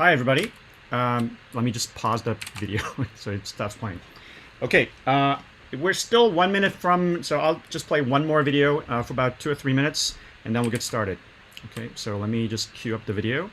Hi, everybody. Let me just pause the video so it stops playing. Okay, we're still 1 minute from, so I'll just play one more video for about 2 or 3 minutes, and then we'll get started. Okay, so let me just queue up the video.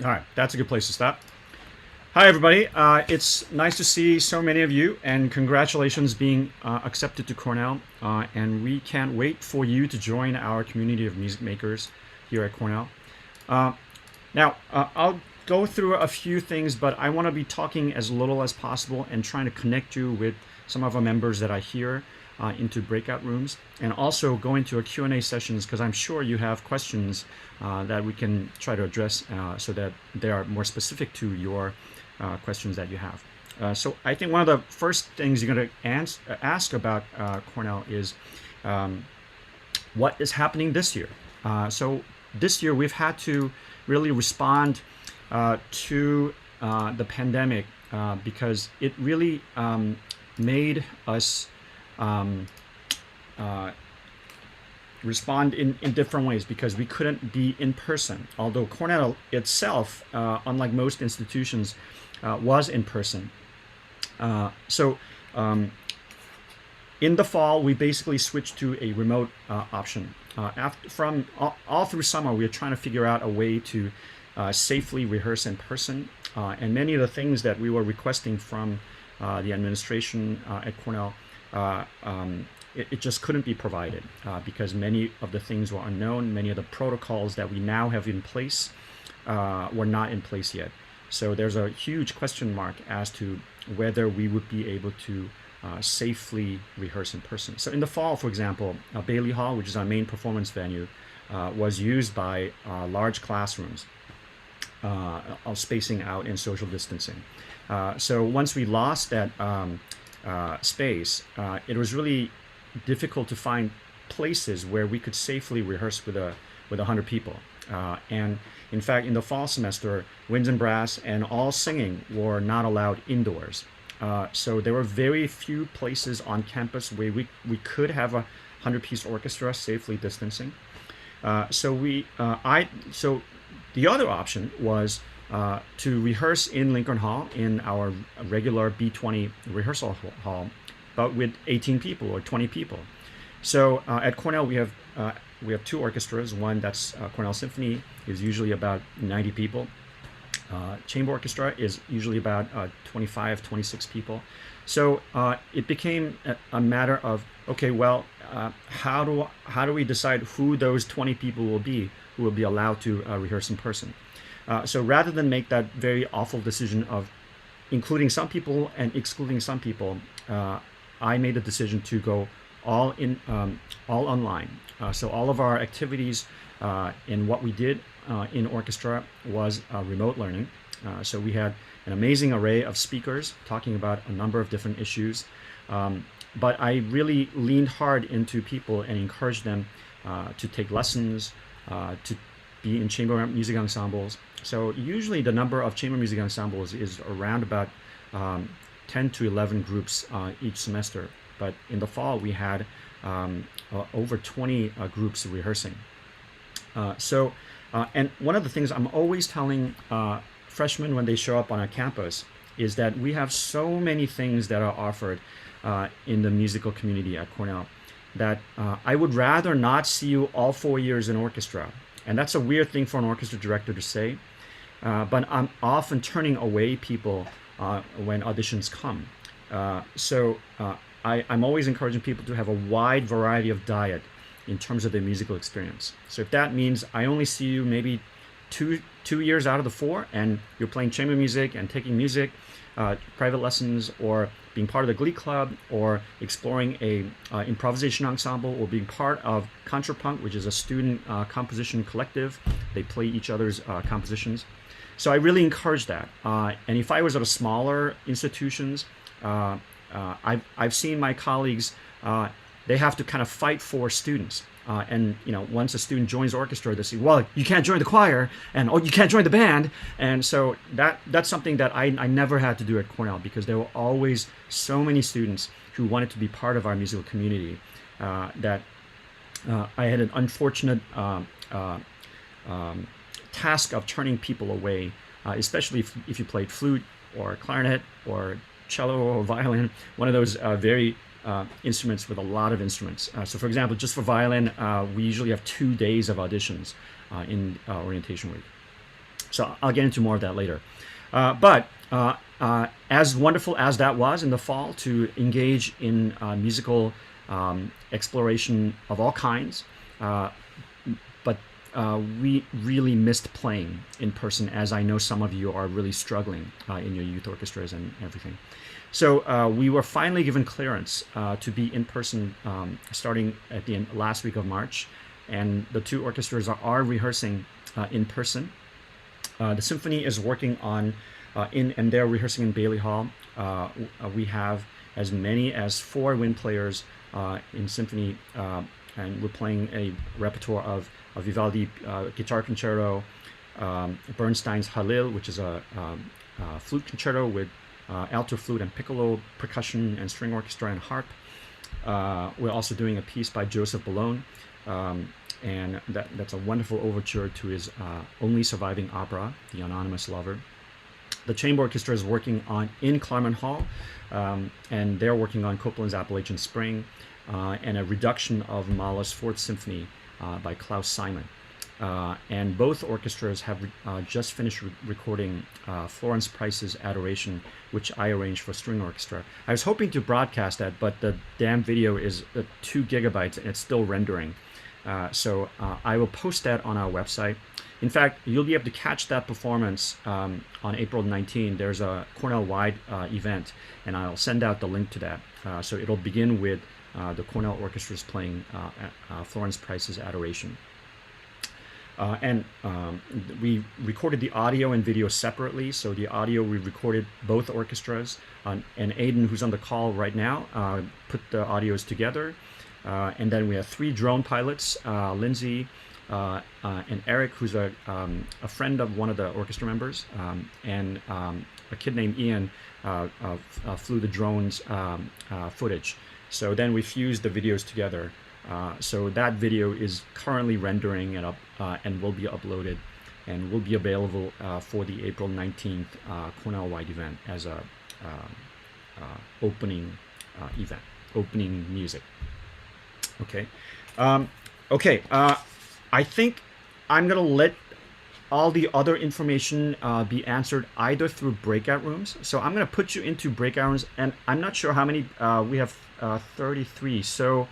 All right, that's a good place to stop. Hi, everybody. It's nice to see so many of you, and congratulations being accepted to Cornell. And we can't wait for you to join our community of music makers here at Cornell. Now, I'll go through a few things, but I want to be talking as little as possible and trying to connect you with some of our members that I hear into breakout rooms, and also go into a Q&A sessions, because I'm sure you have questions that we can try to address so that they are more specific to your questions that you have. So I think one of the first things you're going to ask about Cornell is what is happening this year. So this year we've had to really respond to the pandemic because it really made us respond in different ways, because we couldn't be in person. Although Cornell itself, unlike most institutions, was in person. So in the fall, we basically switched to a remote option. From all through summer, we were trying to figure out a way to safely rehearse in person. And many of the things that we were requesting from the administration at Cornell, it just couldn't be provided because many of the things were unknown. Many of the protocols that we now have in place were not in place yet. So there's a huge question mark as to whether we would be able to safely rehearse in person. So in the fall, for example, Bailey Hall, which is our main performance venue, was used by large classrooms, spacing out and social distancing. So once we lost that space, it was really difficult to find places where we could safely rehearse with 100 people. And in fact, in the fall semester, winds and brass and all singing were not allowed indoors. So there were very few places on campus where we could have a 100-piece orchestra safely distancing. So the other option was to rehearse in Lincoln Hall in our regular B20 rehearsal hall, but with 18 people or 20 people. So at Cornell, we have two orchestras. One that's Cornell Symphony is usually about 90 people. Chamber orchestra is usually about 25, 26 people. So it became a matter of, okay, well, how do we decide who those 20 people will be who will be allowed to rehearse in person? So rather than make that very awful decision of including some people and excluding some people, I made the decision to go all online. So all of our activities in what we did in orchestra was remote learning. So we had an amazing array of speakers talking about a number of different issues. But I really leaned hard into people and encouraged them to take lessons, to be in chamber music ensembles. So usually the number of chamber music ensembles is around about 10 to 11 groups each semester. But in the fall, we had over 20 groups rehearsing. And one of the things I'm always telling freshmen when they show up on our campus is that we have so many things that are offered in the musical community at Cornell that I would rather not see you all 4 years in orchestra. And that's a weird thing for an orchestra director to say, but I'm often turning away people when auditions come. I'm always encouraging people to have a wide variety of diet in terms of their musical experience. So if that means I only see you maybe two years out of the 4 and you're playing chamber music and taking music, private lessons, or being part of the glee club, or exploring a improvisation ensemble, or being part of Contrapunt, which is a student composition collective. They play each other's compositions. So I really encourage that. And if I was at a smaller institutions, I've seen my colleagues, they have to kind of fight for students. And once a student joins orchestra, they say, well, you can't join the choir, and you can't join the band. And so that's something that I never had to do at Cornell, because there were always so many students who wanted to be part of our musical community that I had an unfortunate task of turning people away, especially if you played flute or clarinet or cello or violin, one of those very instruments with a lot of instruments. So for example, just for violin, we usually have 2 days of auditions in orientation week. So I'll get into more of that later. But as wonderful as that was in the fall to engage in musical exploration of all kinds, but we really missed playing in person, as I know some of you are really struggling in your youth orchestras and everything. So we were finally given clearance to be in person starting at the last week of March, and the 2 orchestras are rehearsing in person. The symphony is working on and they're rehearsing in Bailey Hall. We have as many as 4 wind players in symphony, and we're playing a repertoire of Vivaldi guitar concerto, Bernstein's Halil, which is a flute concerto with alto flute and piccolo percussion and string orchestra and harp. We're also doing a piece by Joseph Boulogne, and that's a wonderful overture to his only surviving opera, The Anonymous Lover. The chamber orchestra is working in Claremont Hall, and they're working on Copland's Appalachian Spring and a reduction of Mahler's 4th Symphony by Klaus Simon. And both orchestras have just finished recording Florence Price's Adoration, which I arranged for string orchestra. I was hoping to broadcast that, but the damn video is 2 gigabytes and it's still rendering. So I will post that on our website. In fact, you'll be able to catch that performance on April 19. There's a Cornell-wide event, and I'll send out the link to that. So it'll begin with the Cornell orchestras playing Florence Price's Adoration. And we recorded the audio and video separately. So the audio, we recorded both orchestras, and Aiden, who's on the call right now, put the audios together. And then we have 3 drone pilots, Lindsay and Eric, who's a friend of one of the orchestra members, and a kid named Ian flew the drone's footage. So then we fused the videos together. So that video is currently rendering and will be uploaded and will be available for the April 19th Cornell-wide event as a opening event, opening music. Okay. I think I'm going to let all the other information be answered either through breakout rooms. So I'm going to put you into breakout rooms, and I'm not sure how many, we have 33. So,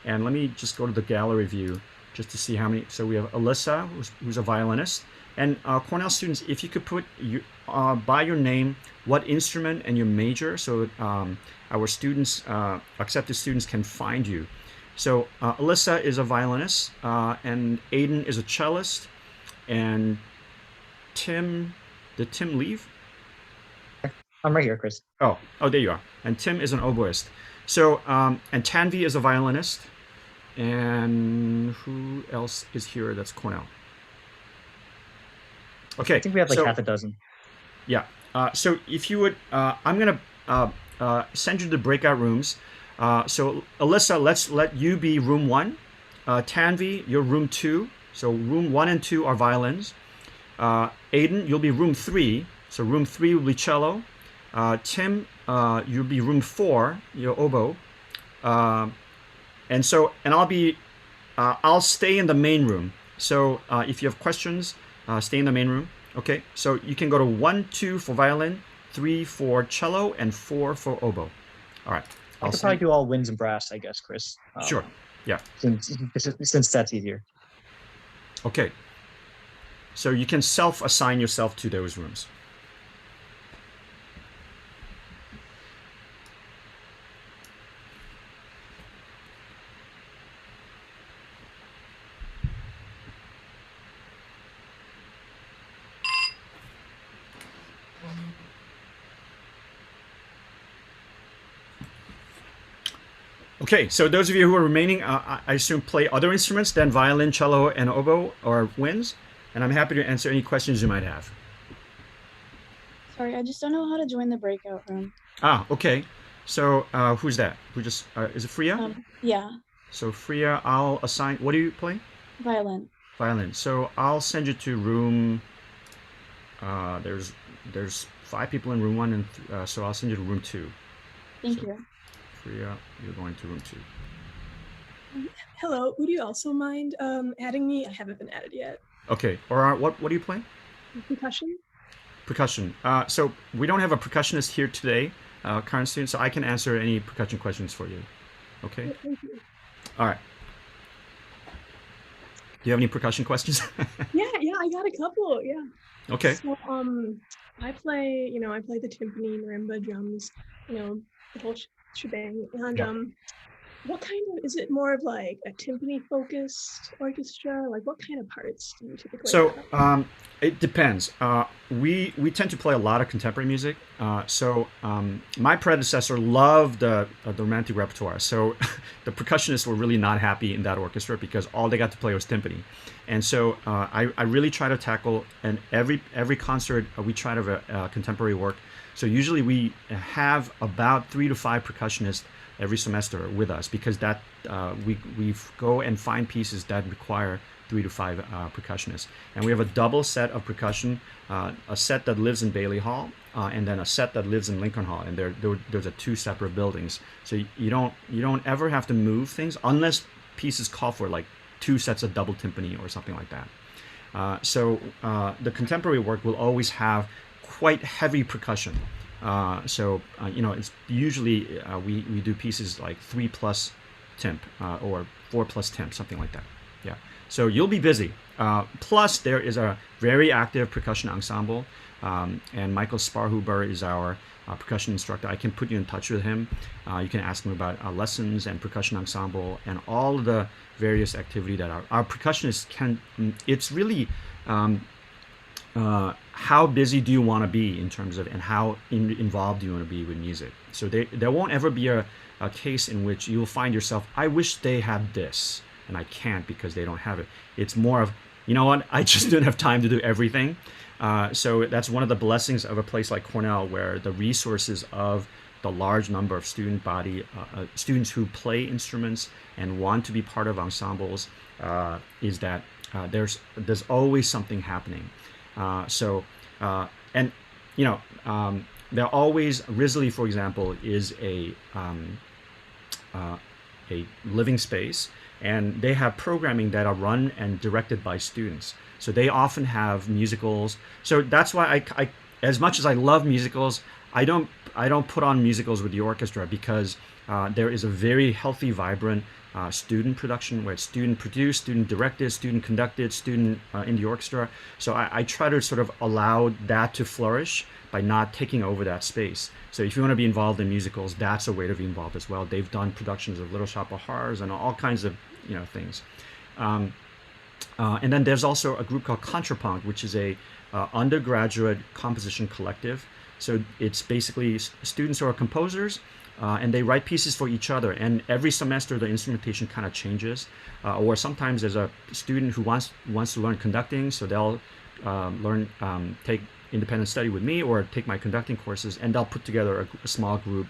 and let me just go to the gallery view just to see how many. So we have Alyssa, who's a violinist. And Cornell students, if you could put by your name what instrument and your major, so our students, accepted students, can find you. So Alyssa is a violinist, and Aiden is a cellist, and Tim, did Tim leave? I'm right here, Chris. Oh, there you are. And Tim is an oboist. So, and Tanvi is a violinist. And who else is here that's Cornell? I Okay, think we have like so half a dozen. yeah. So if you would, I'm gonna send you the breakout rooms. So Alyssa, let's let you be room one. Tanvi, you're room two. So room one and two are violins. Aiden, you'll be room three. So room three will be cello. Tim, you'll be room four. Your oboe. Uh, and I'll stay in the main room. So if you have questions, stay in the main room. Okay. So you can go to 1, 2 for violin, 3 for cello, and 4 for oboe. All right. I I'll could probably send. do all winds and brass, I guess, Chris. Sure. Yeah. Since that's easier. Okay. So you can self-assign yourself to those rooms. Okay, so those of you who are remaining, I assume play other instruments than violin, cello, and oboe or winds, and I'm happy to answer any questions you might have. Sorry, I just don't know how to join the breakout room. Okay. So who's that? Who just is it Freya? Yeah, So Freya, I'll assign. What do you play? violin. Violin. So I'll send you to room. There's 5 people in room one, and so I'll send you to room two. Thank So you. Freya, you're going to room two. Hello, would you also mind adding me? I haven't been added yet. Okay. Or what do you play? Percussion? Percussion. So we don't have a percussionist here today, current student, so I can answer any percussion questions for you. Okay. Thank you. All right. Do you have any percussion questions? Yeah, I got a couple. Yeah. Okay. So I play the timpani, marimba, drums, the whole shebang. And Yeah. what kind of, is it more of like a timpani focused orchestra? Like what kind of parts do you typically So have? it depends. We tend to play a lot of contemporary music. My predecessor loved the romantic repertoire. So the percussionists were really not happy in that orchestra because all they got to play was timpani. And so I really try to tackle, and every concert we try to have a contemporary work. So usually we have about 3 to 5 percussionists every semester with us because that we go and find pieces that require 3 to 5 percussionists, and we have a double set of percussion, a set that lives in Bailey Hall, and then a set that lives in Lincoln Hall, and those are 2 separate buildings. So you don't ever have to move things unless pieces call for like 2 sets of double timpani or something like that. The contemporary work will always have quite heavy percussion. It's usually we do pieces like 3 plus temp or 4 plus temp, something like that. Yeah. So you'll be busy. Plus, there is a very active percussion ensemble, and Michael Sparhuber is our percussion instructor. I can put you in touch with him. You can ask him about lessons and percussion ensemble and all of the various activity that our percussionists can. It's really how busy do you want to be in terms of, and how involved do you want to be with music. So there won't ever be a case in which you'll find yourself, I wish they had this and I can't because they don't have it. It's more of, you know what, I just don't have time to do everything. So that's one of the blessings of a place like Cornell, where the resources of the large number of students who play instruments and want to be part of ensembles, is that there's always something happening. And there always, Risley, for example, is a living space, and they have programming that are run and directed by students. So they often have musicals. So that's why as much as I love musicals, I don't put on musicals with the orchestra because there is a very healthy, vibrant student production where it's student produced, student directed, student conducted, student in the orchestra. So I try to sort of allow that to flourish by not taking over that space. So if you want to be involved in musicals, that's a way to be involved as well. They've done productions of Little Shop of Horrors and all kinds of things. And then there's also a group called Contrapunct, which is a undergraduate composition collective. So it's basically students who are composers, and they write pieces for each other. And every semester, the instrumentation kind of changes. Or sometimes there's a student who wants to learn conducting, so they'll take independent study with me or take my conducting courses, and they'll put together a small group.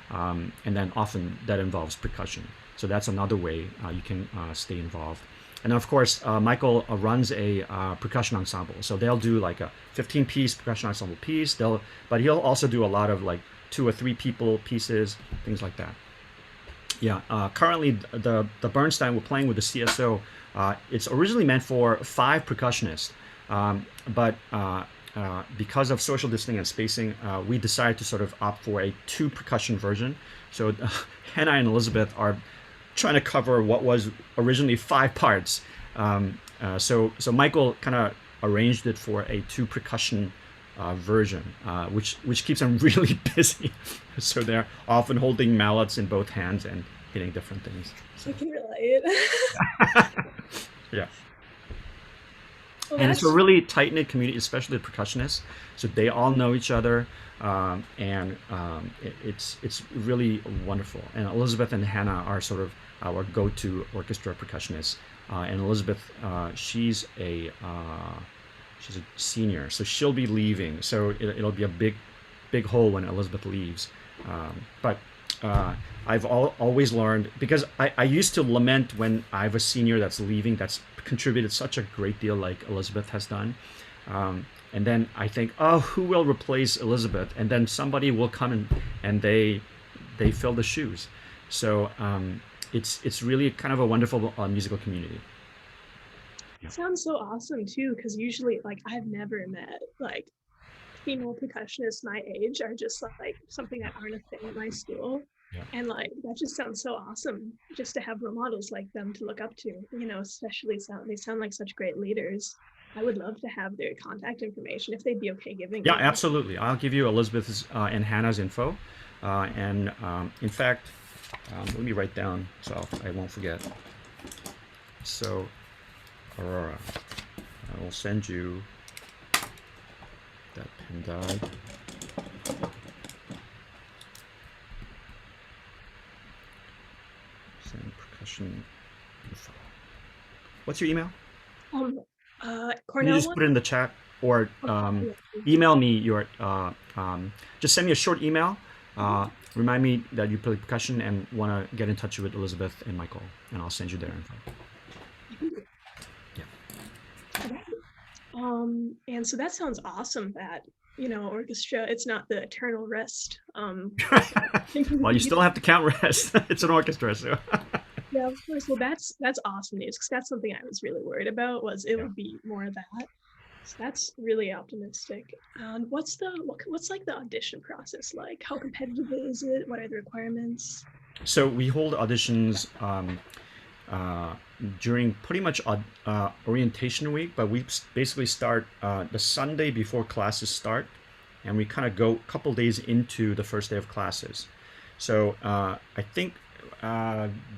And then often that involves percussion. So that's another way you can stay involved. And of course, Michael runs a percussion ensemble. So they'll do like a 15-piece percussion ensemble piece. But he'll also do a lot of like 2 or 3 people pieces, things like that. Yeah. Currently, the Bernstein we're playing with the CSO. It's originally meant for 5 percussionists, but because of social distancing and spacing, we decided to sort of opt for a 2 percussion version. So Hannah and Elizabeth are trying to cover what was originally 5 parts. So Michael kind of arranged it for a 2 percussion version, which keeps them really busy. So they're often holding mallets in both hands and hitting different things. I can relate. Yeah. Well, And it's a really tight-knit community, especially the percussionists. So they all know each other, and it's really wonderful. And Elizabeth and Hannah are sort of our go-to orchestra percussionists. And Elizabeth, she's a senior, so she'll be leaving. So it'll be a big hole when Elizabeth leaves. But I've always learned, because I used to lament when I have a senior that's leaving that's contributed such a great deal like Elizabeth has done. And then I think, oh, who will replace Elizabeth? And then somebody will come and they fill the shoes. So it's really kind of a wonderful musical community. It sounds so awesome too, because usually like I've never met like female percussionists my age are just like something that aren't a thing at my school. Yeah. And like that just sounds so awesome just to have role models like them to look up to, especially they sound like such great leaders. I would love to have their contact information if they'd be okay giving Yeah, me. absolutely. I'll give you Elizabeth's and Hannah's info. And in fact, let me write down so I won't forget. So, Aurora, I will send you that pen died. Send percussion info. What's your email? Can you Cornell just one? put it in the chat, or email me your just send me a short email. Remind me that you play percussion and want to get in touch with Elizabeth and Michael, and I'll send you their info. And so that sounds awesome that orchestra, it's not the eternal rest. Well, you still have to count rest. It's an orchestra, so Yeah, of course. Well, that's awesome news, because that's something I was really worried about, was it would be more of that. So that's really optimistic. What's like the audition process like? How competitive is it? What are the requirements? So we hold auditions during pretty much orientation week, but we basically start the Sunday before classes start, and we kind of go a couple days into the first day of classes. So I think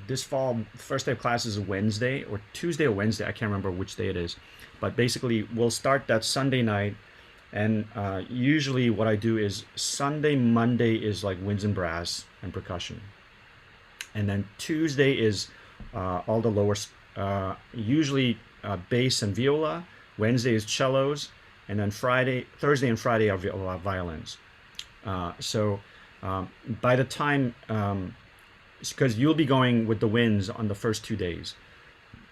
this fall, first day of classes is Wednesday or Tuesday or Wednesday. I can't remember which day it is, but basically we'll start that Sunday night. And usually what I do is Sunday, Monday is like winds and brass and percussion. And then Tuesday is all the lower, usually bass and viola. Wednesday is cellos. And then Thursday and Friday are violins. So by the time, because you'll be going with the winds on the first 2 days.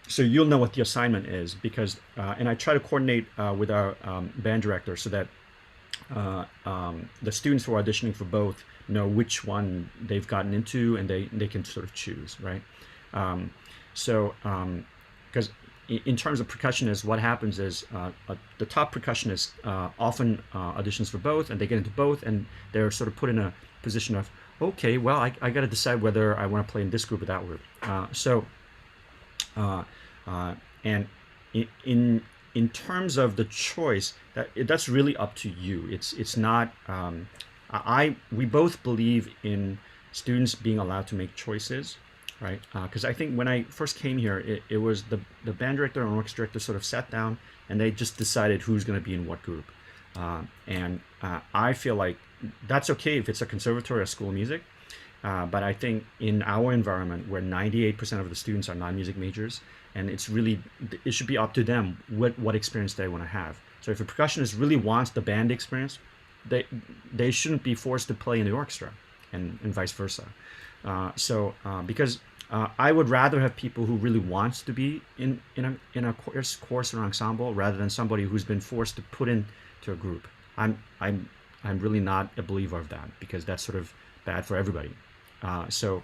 So you'll know what the assignment is, because, and I try to coordinate with our band director so that the students who are auditioning for both know which one they've gotten into, and they can sort of choose, right? So, because in terms of percussionists, what happens is the top percussionist often auditions for both, and they get into both, and they're sort of put in a position of, okay, well, I got to decide whether I want to play in this group or that group. And in terms of the choice, that's really up to you. It's not. We both believe in students being allowed to make choices, right? Because I think when I first came here, it was the band director and orchestra director sort of sat down and they just decided who's going to be in what group. And I feel like that's okay if it's a conservatory or school of music. But I think in our environment where 98% of the students are non-music majors, and it should be up to them what experience they want to have. So if a percussionist really wants the band experience, they shouldn't be forced to play in the orchestra, and vice versa. Because I would rather have people who really wants to be in a course or ensemble rather than somebody who's been forced to put into a group. I'm really not a believer of that, because that's sort of bad for everybody. So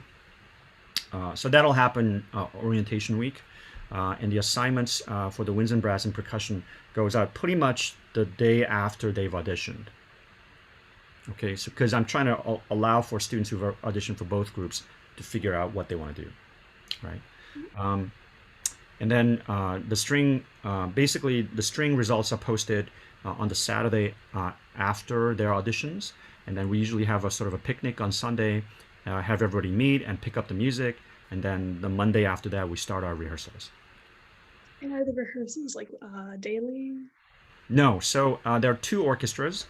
that'll happen orientation week, and the assignments for the winds and brass and percussion goes out pretty much the day after they've auditioned. Okay, so because I'm trying to allow for students who've auditioned for both groups to figure out what they want to do, right? And then the string results are posted on the Saturday after their auditions, and then we usually have a sort of a picnic on Sunday, have everybody meet and pick up the music, and then the Monday after that we start our rehearsals. And are the rehearsals like daily? No, so there are two orchestras.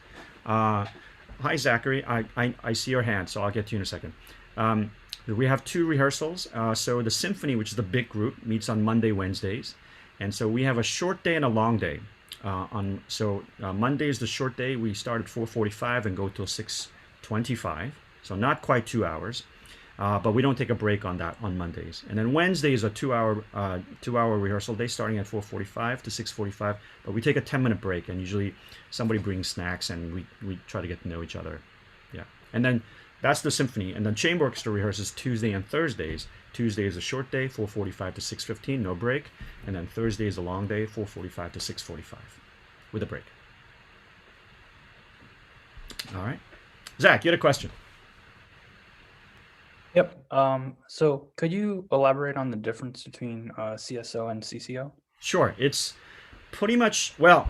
Hi, Zachary. I see your hand, so I'll get to you in a second. We have two rehearsals. So the symphony, which is the big group, meets on Monday, Wednesdays. And so we have a short day and a long day. Monday is the short day. We start at 4:45 and go till 6:25. So not quite 2 hours. But we don't take a break on that on Mondays. And then Wednesday is a 2-hour rehearsal day starting at 4:45 to 6:45. But we take a 10-minute break, and usually somebody brings snacks and we try to get to know each other. Yeah. And then that's the symphony. And then chamber orchestra rehearses Tuesday and Thursdays. Tuesday is a short day, 4:45 to 6:15, no break. And then Thursday is a long day, 4:45 to 6:45 with a break. All right. Zach, you had a question. Yep. So could you elaborate on the difference between CSO and CCO? Sure. It's pretty much, so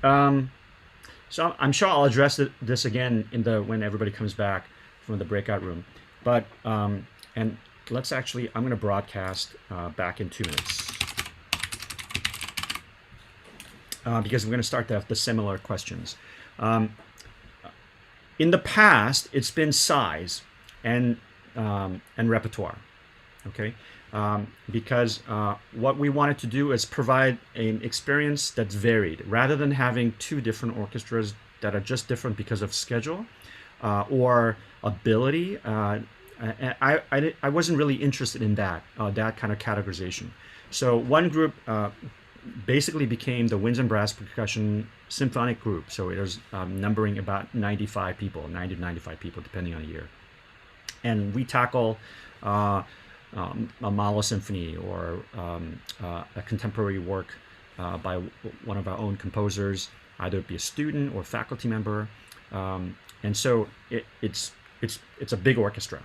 I'm sure I'll address this again when everybody comes back from the breakout room. But and I'm going to broadcast back in 2 minutes because we're going to start the similar questions. In the past, it's been size and repertoire, okay? Because what we wanted to do is provide an experience that's varied, rather than having two different orchestras that are just different because of schedule or ability. I wasn't really interested in that kind of categorization. So one group basically became the winds and brass percussion symphonic group. So it was numbering about 90 to 95 people, depending on the year. And we tackle a Mahler symphony or a contemporary work by one of our own composers, either it be a student or faculty member. And so it's a big orchestra,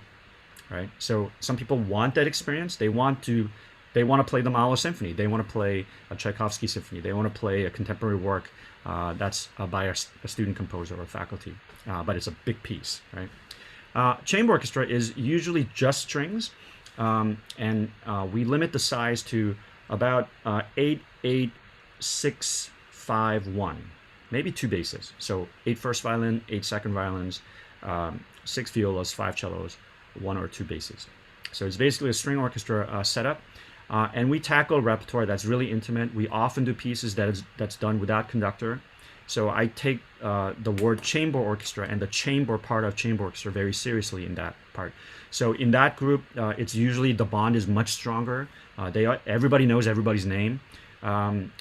right? So some people want that experience. They want to play the Mahler symphony. They want to play a Tchaikovsky symphony. They want to play a contemporary work that's by a student composer or faculty. But it's a big piece, right? Chamber orchestra is usually just strings, and we limit the size to about 8, 8, 6, 5, 1, maybe 2 basses. So 8 first violin, 8 second violins, 6 violas, 5 cellos, 1 or 2 basses. So it's basically a string orchestra setup, and we tackle repertoire that's really intimate. We often do pieces that's done without conductor. So I take the word chamber orchestra and the chamber part of chamber orchestra very seriously in that part. So in that group, it's usually the bond is much stronger. Everybody knows everybody's name, and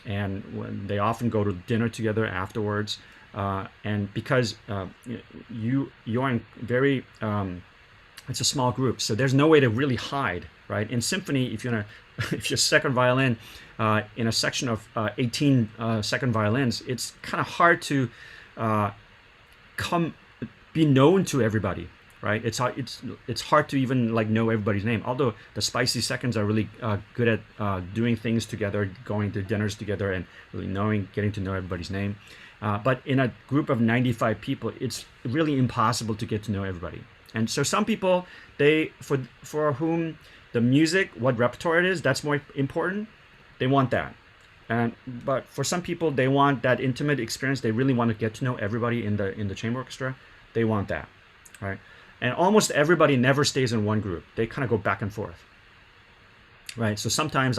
they often go to dinner together afterwards. And because you're in it's a small group, so there's no way to really hide, right? In symphony, if you're gonna if you're second violin in a section of 18 second violins, it's kind of hard to be known to everybody, right? It's hard to even like know everybody's name. Although the spicy seconds are really good at doing things together, going to dinners together, and really getting to know everybody's name. But in a group of 95 people, it's really impossible to get to know everybody. And so some people, for whom the music, what repertoire it is, that's more important. They want that. But for some people, they want that intimate experience. They really want to get to know everybody in the chamber orchestra. They want that, right? And almost everybody never stays in one group. They kind of go back and forth, right? So sometimes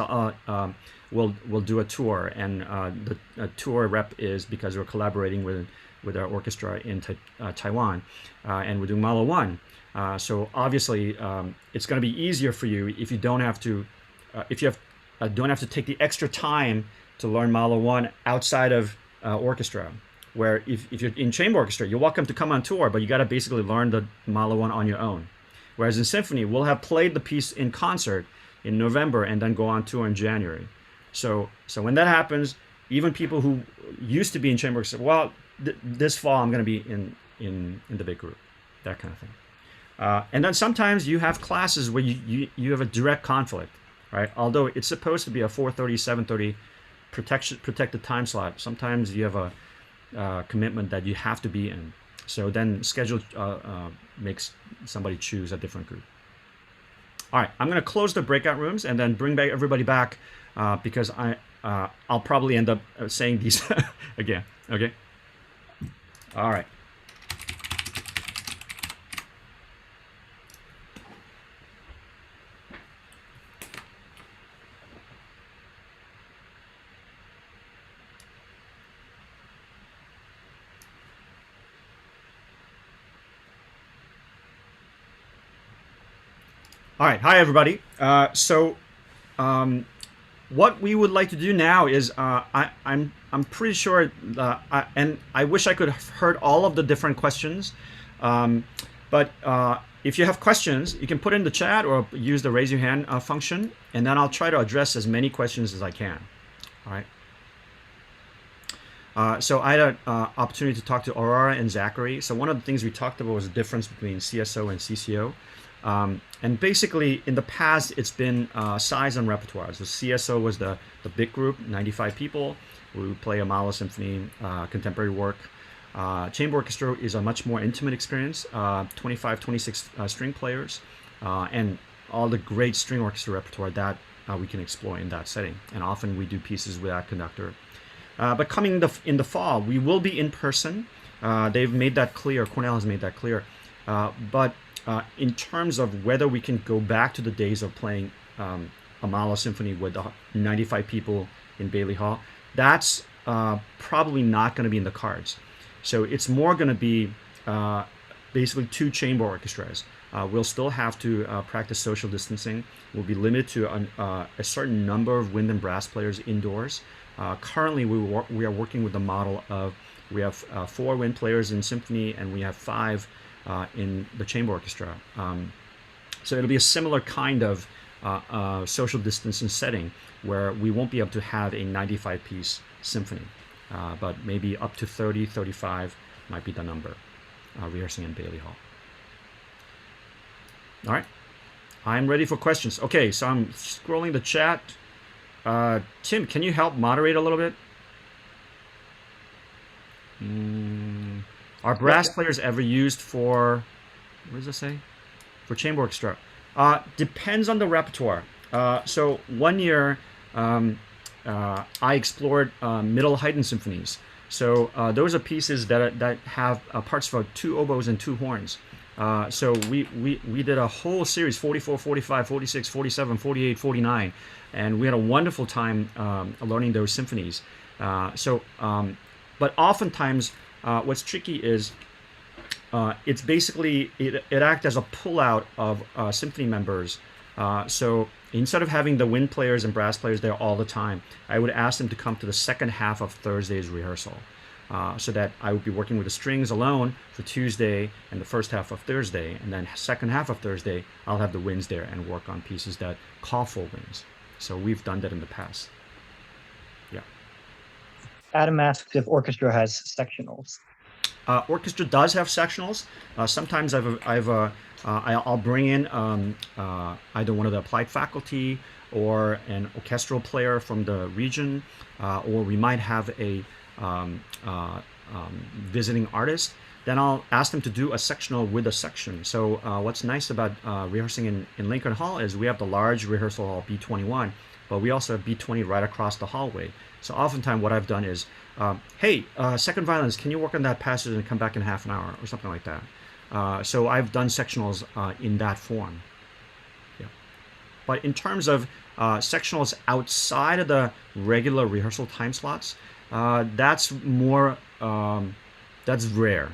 we'll do a tour, and the tour rep is because we're collaborating with our orchestra in Taiwan, and we're doing Malo 1. So obviously, it's going to be easier for you if you don't have to take the extra time to learn Malo 1 outside of orchestra. Where if you're in chamber orchestra, you're welcome to come on tour, but you got to basically learn the Malo 1 on your own. Whereas in symphony, we'll have played the piece in concert in November and then go on tour in January. So when that happens, even people who used to be in chamber orchestra, well, this fall I'm going to be in the big group, that kind of thing. And then sometimes you have classes where you have a direct conflict, right? Although it's supposed to be a 4:30, 7:30 protected time slot, sometimes you have a commitment that you have to be in. So then schedule makes somebody choose a different group. All right, I'm going to close the breakout rooms and then bring back everybody back because I'll probably end up saying these again. Okay. All right. All right, hi everybody. What we would like to do now is I'm pretty sure, and I wish I could have heard all of the different questions, but if you have questions, you can put in the chat or use the raise your hand function, and then I'll try to address as many questions as I can. All right. So I had an opportunity to talk to Aurora and Zachary. So one of the things we talked about was the difference between CSO and CCO. And basically, in the past, it's been size and repertoire. So CSO was the big group, 95 people. We would play a Mahler symphony, contemporary work. Chamber orchestra is a much more intimate experience, 25, 26 string players, and all the great string orchestra repertoire that we can explore in that setting. And often we do pieces without conductor. But coming in the fall, we will be in person. They've made that clear. Cornell has made that clear. But in terms of whether we can go back to the days of playing a Mahler symphony with 95 people in Bailey Hall, that's probably not going to be in the cards. So it's more going to be basically two chamber orchestras. We'll still have to practice social distancing. We'll be limited to a certain number of wind and brass players indoors. Currently, we are working with the model of we have 4 wind players in symphony and we have 5 in the chamber orchestra. So it'll be a similar kind of social distancing setting where we won't be able to have a 95-piece symphony, but maybe up to 30, 35 might be the number rehearsing in Bailey Hall. All right, I'm ready for questions. Okay, so I'm scrolling the chat. Tim, can you help moderate a little bit? Are brass players ever used for, what does it say? For chamber orchestra? Depends on the repertoire. So one year, I explored middle Haydn symphonies. So those are pieces that have parts for 2 oboes and 2 horns. So we did a whole series, 44, 45, 46, 47, 48, 49, and we had a wonderful time learning those symphonies. But oftentimes, what's tricky is it's basically, it acts as a pullout of symphony members. So instead of having the wind players and brass players there all the time, I would ask them to come to the second half of Thursday's rehearsal. So that I would be working with the strings alone for Tuesday and the first half of Thursday, and then second half of Thursday, I'll have the winds there and work on pieces that call for winds. So we've done that in the past. Adam asks if orchestra has sectionals. Orchestra does have sectionals. Sometimes I'll bring in either one of the applied faculty or an orchestral player from the region, or we might have a visiting artist. Then I'll ask them to do a sectional with a section. So what's nice about rehearsing in Lincoln Hall is we have the large rehearsal hall B21, but we also have B20 right across the hallway. So oftentimes what I've done is, hey, second violinist, can you work on that passage and come back in half an hour or something like that. So I've done sectionals in that form. Yeah. But in terms of sectionals outside of the regular rehearsal time slots, that's more, that's rare.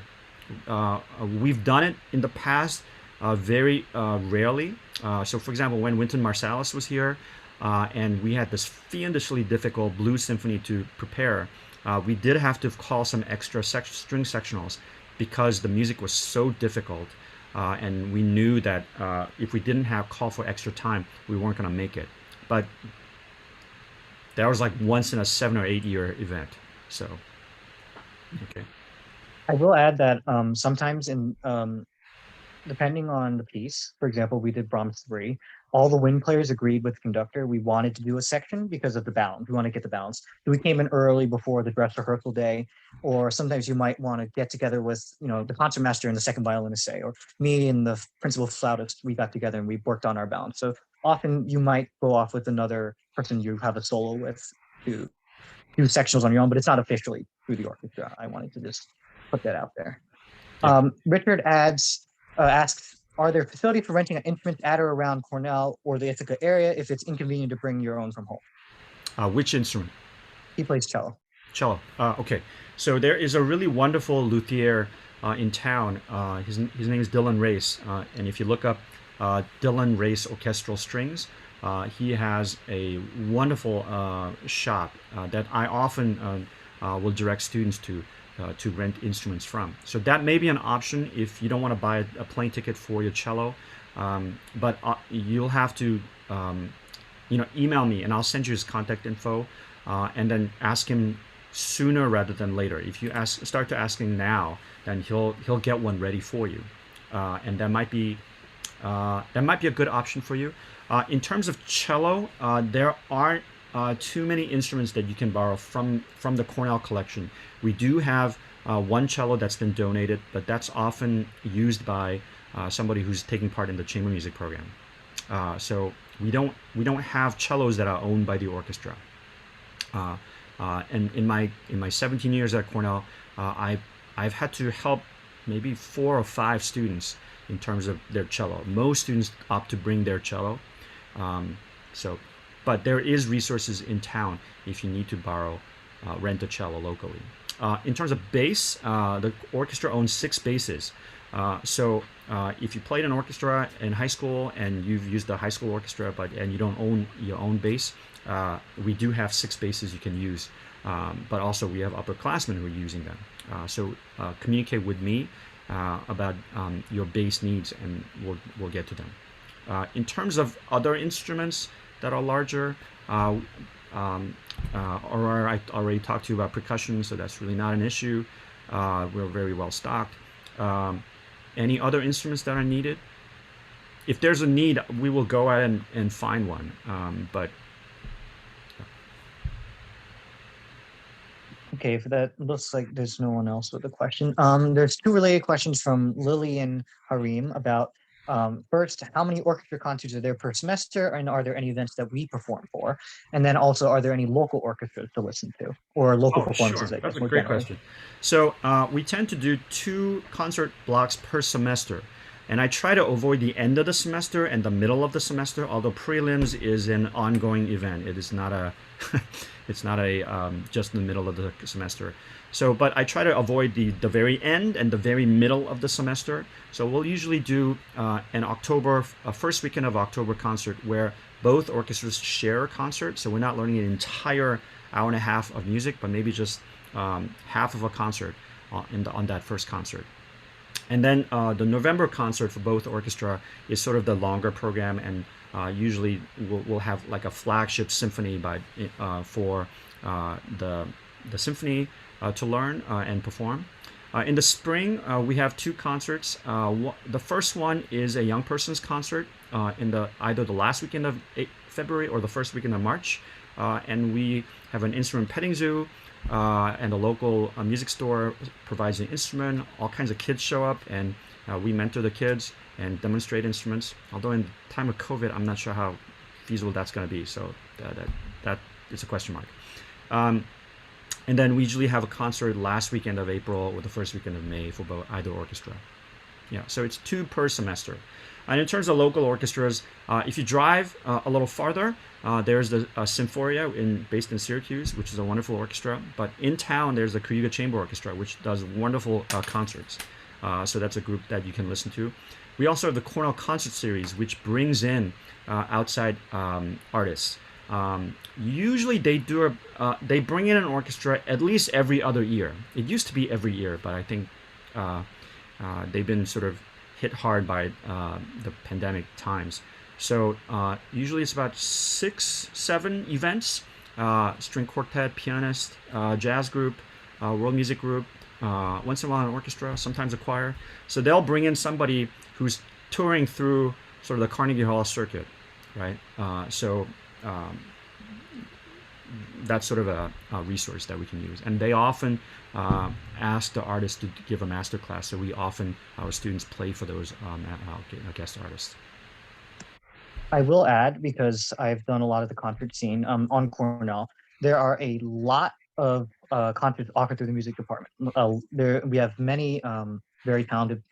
We've done it in the past very rarely. So for example, when Wynton Marsalis was here, and we had this fiendishly difficult blues symphony to prepare, we did have to call some extra string sectionals because the music was so difficult, and we knew that if we didn't have call for extra time, we weren't going to make it. But that was like once in a 7 or 8 year event. So, okay. I will add that sometimes depending on the piece, for example, we did Brahms 3, all the wind players agreed with the conductor. We wanted to do a section because of the balance. We want to get the balance. So we came in early before the dress rehearsal day, or sometimes you might want to get together with, the concertmaster and the second violinist, say, or me and the principal flautist, we got together and we worked on our balance. So often you might go off with another person you have a solo with to do sectionals on your own, but it's not officially through the orchestra. I wanted to just put that out there. Yeah. Richard asks, are there facilities for renting an instrument at or around Cornell or the Ithaca area if it's inconvenient to bring your own from home? Which instrument? He plays cello. Cello. Okay. So there is a really wonderful luthier in town. His name is Dylan Race. And if you look up Dylan Race Orchestral Strings, he has a wonderful shop that I often will direct students to rent instruments from. So that may be an option if you don't want to buy a plane ticket for your cello. But you'll have to email me and I'll send you his contact info, and then ask him sooner rather than later. If you start to asking now, then he'll get one ready for you, and that might be a good option for you. In terms of cello, there aren't too many instruments that you can borrow from the Cornell collection. We do have one cello that's been donated, but that's often used by somebody who's taking part in the chamber music program. So we don't have cellos that are owned by the orchestra. And in my 17 years at Cornell, I've had to help maybe 4 or 5 students in terms of their cello. Most students opt to bring their cello. But there is resources in town if you need to rent a cello locally. In terms of bass, the orchestra owns 6 basses. So if you played an orchestra in high school and you've used the high school orchestra, and you don't own your own bass, we do have 6 basses you can use. But also we have upperclassmen who are using them. So communicate with me about your bass needs, and we'll get to them. In terms of other instruments that are larger, or I already talked to you about percussion, so that's really not an issue. We're very well stocked. Any other instruments that are needed? If there's a need, we will go out and find one. Okay, for that, looks like there's no one else with a question. There's 2 related questions from Lily and Harim about, first, how many orchestra concerts are there per semester, and are there any events that we perform for? And then also, are there any local orchestras to listen to, or local performances? Sure. I guess, That's a more great generally? question. So we tend to do 2 concert blocks per semester. And I try to avoid the end of the semester and the middle of the semester, although prelims is an ongoing event. It is not a it's not just in the middle of the semester. So, but I try to avoid the very end and the very middle of the semester. So we'll usually do a first weekend of October concert where both orchestras share a concert. So we're not learning an entire hour and a half of music, but maybe just half of a concert on that first concert. And then the November concert for both orchestra is sort of the longer program, and Usually we'll have like a flagship symphony for the symphony to learn and perform. In the spring, we have two concerts. The first one is a young person's concert in either the last weekend of February or the first weekend of March. And we have an instrument petting zoo, and the local music store provides an instrument. All kinds of kids show up, and we mentor the kids and demonstrate instruments. Although in time of COVID, I'm not sure how feasible that's going to be. So that is a question mark. And then we usually have a concert last weekend of April or the first weekend of May for either orchestra. Yeah, so it's 2 per semester. And in terms of local orchestras, if you drive a little farther, there's the Symphoria based in Syracuse, which is a wonderful orchestra. But in town, there's the Cayuga Chamber Orchestra, which does wonderful concerts. So that's a group that you can listen to. We also have the Cornell Concert Series, which brings in outside artists. Usually they bring in an orchestra at least every other year. It used to be every year, but I think they've been sort of hit hard by the pandemic times. So usually it's about 6-7 events: string quartet, pianist, jazz group, world music group, once in a while an orchestra, sometimes a choir. So they'll bring in somebody who's touring through sort of the Carnegie Hall circuit, right? That's sort of a resource that we can use. And they often ask the artist to give a master class. So our students play for those guest artists. I will add, because I've done a lot of the concert scene on Cornell, there are a lot of concerts offered through the music department. We have many very talented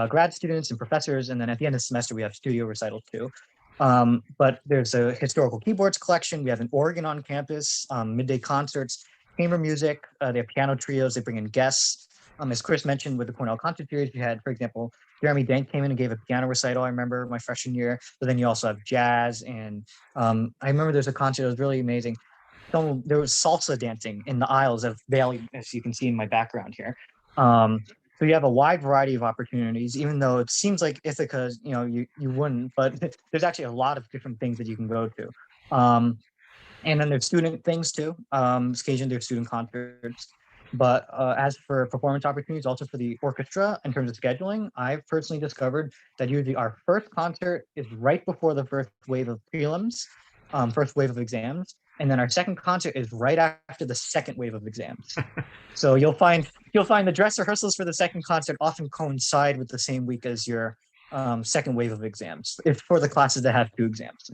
grad students and professors, and then at the end of the semester we have studio recitals too. But there's a historical keyboards collection. We have an organ on campus, midday concerts, chamber music. They have piano trios. They bring in guests. As Chris mentioned, with the Cornell Concert Series, we had, for example, Jeremy Dank came in and gave a piano recital, I remember, my freshman year. But then you also have jazz. And I remember there's a concert that was really amazing. There was salsa dancing in the aisles of Bailey, as you can see in my background here. So you have a wide variety of opportunities, even though it seems like Ithaca, you wouldn't, but there's actually a lot of different things that you can go to. And then there's student things too. Occasionally there's student concerts. But as for performance opportunities, also for the orchestra, in terms of scheduling, I've personally discovered that usually our first concert is right before the first wave of prelims, first wave of exams. And then our second concert is right after the second wave of exams. So you'll find the dress rehearsals for the second concert often coincide with the same week as your second wave of exams, if for the classes that have 2 exams.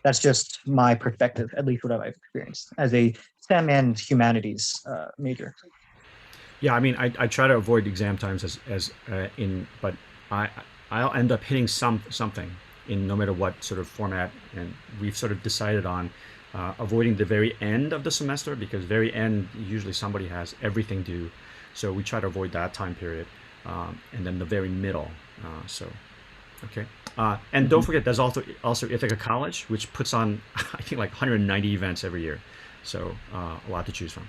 That's just my perspective, at least what I've experienced as a STEM and humanities major. Yeah, I mean, I try to avoid exam times but I'll end up hitting something in no matter what sort of format, and we've sort of decided on avoiding the very end of the semester, because very end usually somebody has everything due, so we try to avoid that time period, and then the very middle. Okay. And don't forget, there's also Ithaca College, which puts on I think like 190 events every year, so a lot to choose from.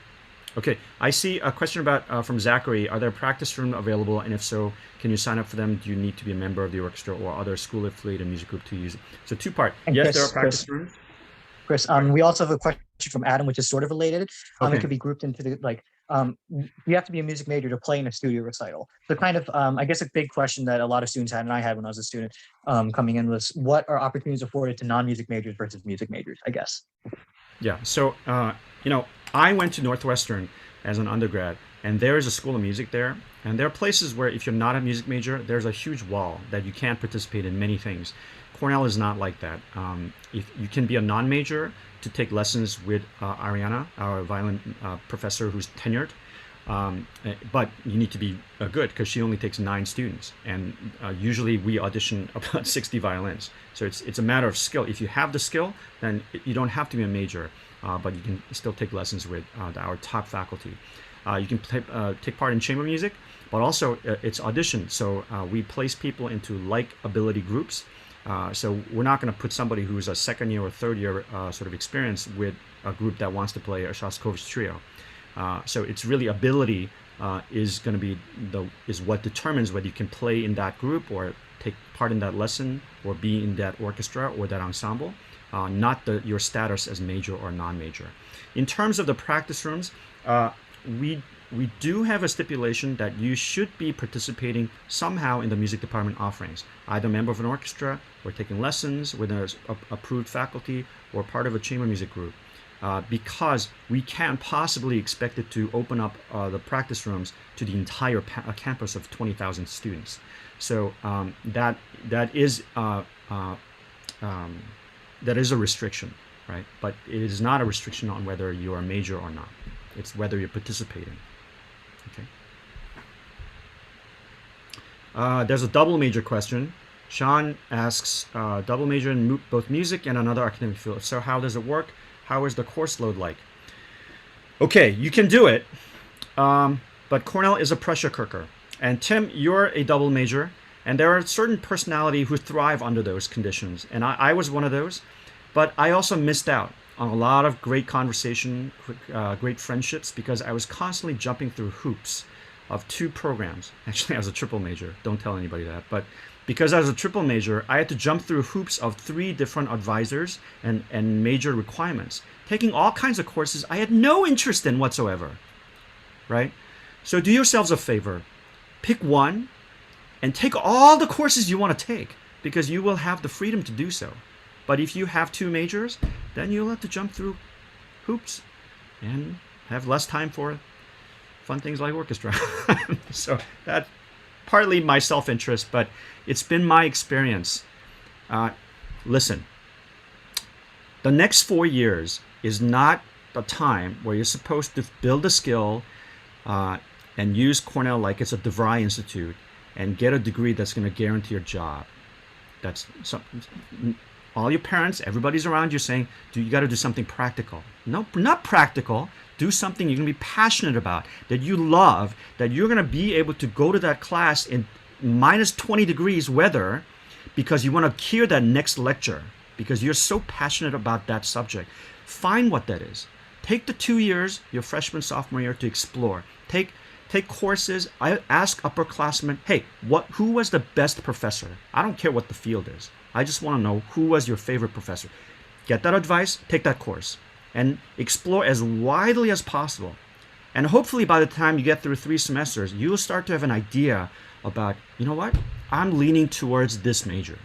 Okay, I see a question from Zachary. Are there practice rooms available, and if so, can you sign up for them? Do you need to be a member of the orchestra or other school affiliated music group to use it? So 2-part. Yes, there are practice rooms. Chris, we also have a question from Adam, which is sort of related. Okay. It could be grouped into you have to be a music major to play in a studio recital. So kind of, I guess a big question that a lot of students had, and I had when I was a student coming in, was what are opportunities afforded to non-music majors versus music majors, I guess. Yeah, so, I went to Northwestern as an undergrad, and there is a school of music there. And there are places where if you're not a music major, there's a huge wall that you can't participate in many things. Cornell is not like that. If you can be a non-major to take lessons with Ariana, our violin professor who's tenured, but you need to be good, because she only takes 9 students, and usually we audition about 60 violins. So it's a matter of skill. If you have the skill, then you don't have to be a major, but you can still take lessons with our top faculty. You can take part in chamber music, but also it's audition. So we place people into like ability groups. So we're not going to put somebody who's a second year or third year sort of experience with a group that wants to play a Shostakovich trio. So it's really ability is going to be is what determines whether you can play in that group or take part in that lesson or be in that orchestra or that ensemble, not your status as major or non-major. In terms of the practice rooms, we do have a stipulation that you should be participating somehow in the music department offerings, either a member of an orchestra or taking lessons with an approved faculty or part of a chamber music group. Because we can't possibly expect it to open up the practice rooms to the entire campus of 20,000 students. So that is a restriction, right? But it is not a restriction on whether you are a major or not. It's whether you're participating. Okay. There's a double major question. Sean asks, double major in both music and another academic field. So how does it work? How is the course load like? Okay, you can do it, but Cornell is a pressure cooker. And Tim, you're a double major, and there are certain personality who thrive under those conditions. And I was one of those, but I also missed out on a lot of great conversation, great friendships, because I was constantly jumping through hoops of 2 programs. Actually, I was a triple major. Don't tell anybody that. But because I was a triple major, I had to jump through hoops of 3 different advisors and major requirements, taking all kinds of courses I had no interest in whatsoever, right? So do yourselves a favor. Pick one and take all the courses you want to take, because you will have the freedom to do so. But if you have 2 majors, then you'll have to jump through hoops and have less time for fun things like orchestra. So that partly my self-interest, but it's been my experience. Listen, the next 4 years is not the time where you're supposed to build a skill and use Cornell like it's a DeVry Institute and get a degree that's going to guarantee your job. That's all your parents, everybody's around you saying, you got to do something practical. No, not practical. Do something you're going to be passionate about, that you love, that you're going to be able to go to that class in minus 20 degrees weather because you want to hear that next lecture, because you're so passionate about that subject. Find what that is. Take the 2 years, your freshman, sophomore year, to explore. Take courses. I ask upperclassmen, hey, who was the best professor? I don't care what the field is. I just want to know who was your favorite professor. Get that advice, take that course, and explore as widely as possible. And hopefully by the time you get through 3 semesters, you'll start to have an idea about, you know what, I'm leaning towards this major,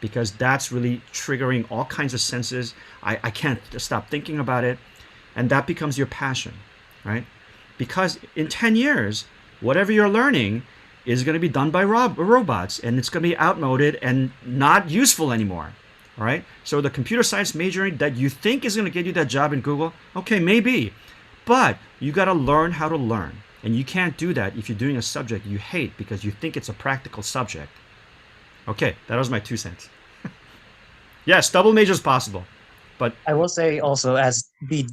because that's really triggering all kinds of senses. I can't stop thinking about it. And that becomes your passion, right? Because in 10 years, whatever you're learning is going to be done by robots, and it's going to be outmoded and not useful anymore. All right. So the computer science majoring that you think is going to get you that job in Google, okay, maybe, but you got to learn how to learn. And you can't do that if you're doing a subject you hate because you think it's a practical subject. Okay, that was my 2 cents. Yes, double major is possible, but I will say also, as the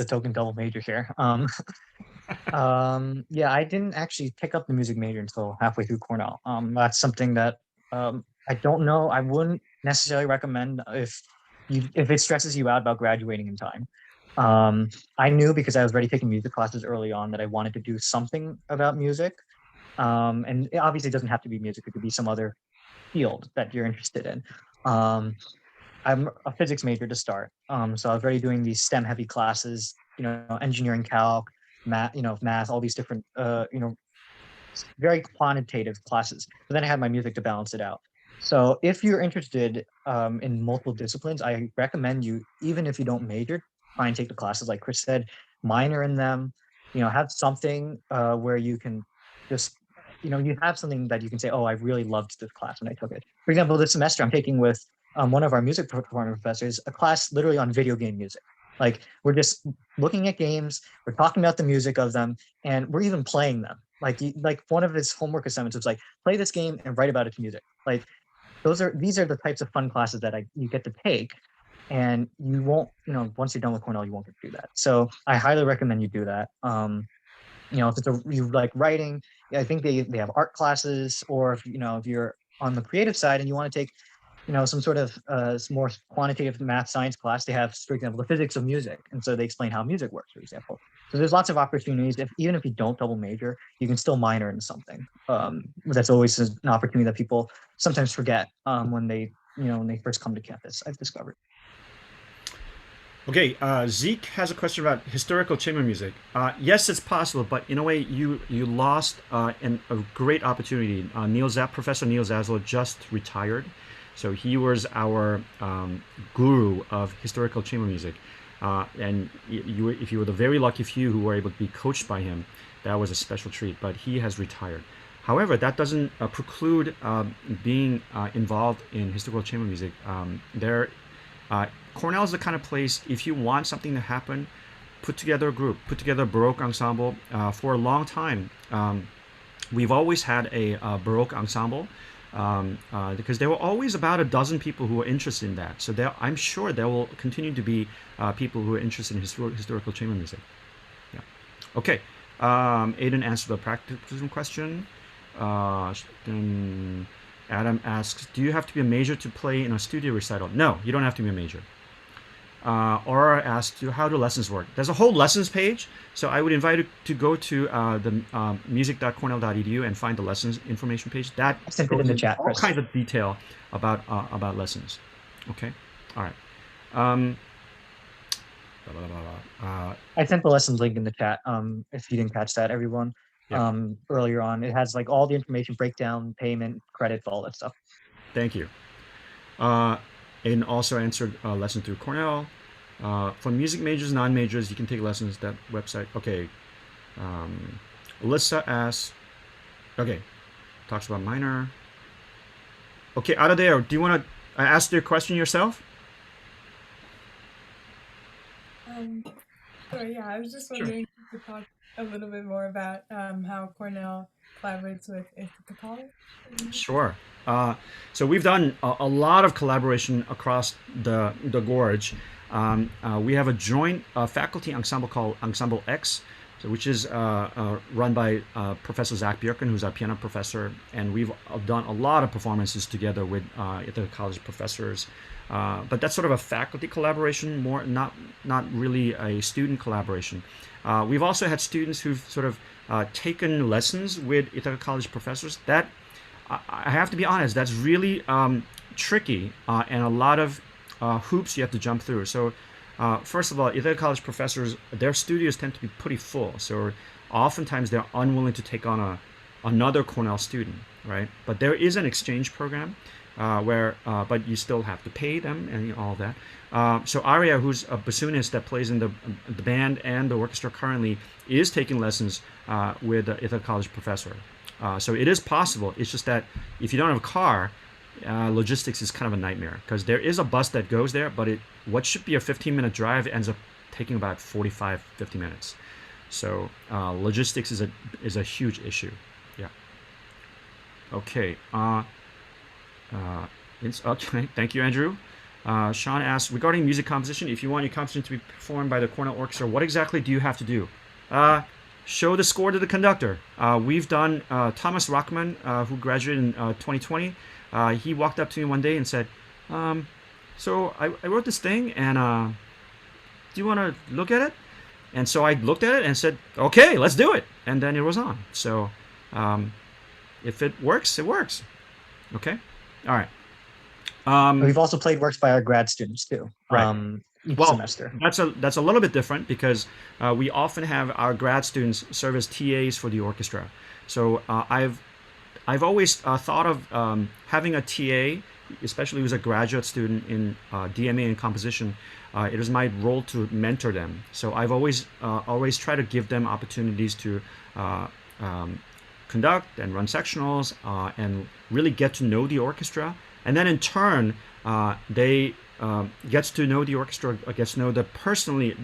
token double major here. Yeah, I didn't actually pick up the music major until halfway through Cornell. That's something that I don't know. I wouldn't necessarily recommend if it stresses you out about graduating in time. I knew, because I was already taking music classes early on, that I wanted to do something about music. And it obviously doesn't have to be music. It could be some other field that you're interested in. I'm a physics major to start. So I was already doing these STEM heavy classes, engineering, calc, math, all these different, very quantitative classes. But then I had my music to balance it out. So if you're interested in multiple disciplines, I recommend you, even if you don't major, try and take the classes like Chris said, minor in them, have something where you can just, you have something that you can say, oh, I really loved this class when I took it. For example, this semester I'm taking with one of our music department professors, a class literally on video game music. Like, we're just looking at games, we're talking about the music of them, and we're even playing them. Like one of his homework assignments was like, play this game and write about its music. Like, these are the types of fun classes that you get to take, and you won't, once you're done with Cornell, you won't get to do that. So I highly recommend you do that. If you like writing, I think they have art classes, or if you're on the creative side and you want to take some sort of more quantitative math science class, they have, for example, the physics of music, and so they explain how music works, for example. So there's lots of opportunities. Even if you don't double major, you can still minor in something. That's always an opportunity that people sometimes forget when they first come to campus, I've discovered. Okay, Zeke has a question about historical chamber music. Yes, it's possible, but in a way, you lost a great opportunity. Professor Neil Zaslow just retired, so he was our guru of historical chamber music. And if you were the very lucky few who were able to be coached by him, that was a special treat. But he has retired. However, that doesn't preclude being involved in historical chamber music. Cornell is the kind of place, if you want something to happen, put together a group, put together a Baroque ensemble. For a long time, we've always had a Baroque ensemble because there were always about a dozen people who were interested in that. So I'm sure there will continue to be people who are interested in historical chamber music. Yeah. Okay. Aiden answered the practicism question. Then Adam asks, do you have to be a major to play in a studio recital? No, you don't have to be a major. Aura asked you, how do lessons work? There's a whole lessons page, so I would invite you to go to the music.cornell.edu and find the lessons information page. That I sent it in the chat, all Chris. kinds of detail about lessons. Okay, all right. Blah, blah, blah, blah. I sent the lessons link in the chat. If you didn't catch that, everyone, Yeah. earlier on, it has like all the information, breakdown, payment, credits, all that stuff. Thank you. Aiden also answered lesson through Cornell. For music majors, non-majors, you can take lessons at that website. Okay. Alyssa asks, okay, talks about minor. Okay, out of there, do you want to ask your question yourself? Sure, yeah, I was just wondering if you could talk a little bit more about how Cornell collaborates with Ithaca College. Sure. So we've done a lot of collaboration across the gorge. We have a joint faculty ensemble called Ensemble X, which is run by Professor Zach Bjorken, who's our piano professor, and we've done a lot of performances together with Ithaca College professors. But that's sort of a faculty collaboration, more not really a student collaboration. We've also had students who've sort of taken lessons with Ithaca College professors. That I have to be honest, that's really tricky and a lot of hoops you have to jump through. So first of all, Ithaca College professors, their studios tend to be pretty full. So oftentimes they're unwilling to take on another Cornell student, right? But there is an exchange program but you still have to pay them and all that. So Aria, who's a bassoonist that plays in the band and the orchestra currently, is taking lessons with the Ithaca College professor. So it is possible. It's just that if you don't have a car, logistics is kind of a nightmare because there is a bus that goes there, but what should be a 15-minute drive ends up taking about 45, 50 minutes. So logistics is a huge issue. Yeah. Okay. Okay. Thank you, Andrew. Sean asks, regarding music composition, if you want your composition to be performed by the Cornell Orchestra, what exactly do you have to do? Show the score to the conductor. We've done Thomas Rockman, who graduated in 2020. He walked up to me one day and said, so I wrote this thing, and do you want to look at it? And so I looked at it and said, okay, let's do it. And then it was on. So if it works, it works. Okay? All right. We've also played works by our grad students too. Right. Each Well, semester. that's a little bit different because we often have our grad students serve as TAs for the orchestra. So I've always thought of having a TA, especially who's a graduate student in DMA and composition. It is my role to mentor them. So I've always tried to give them opportunities to conduct and run sectionals and really get to know the orchestra. And then in turn, they gets to know the orchestra, gets to know the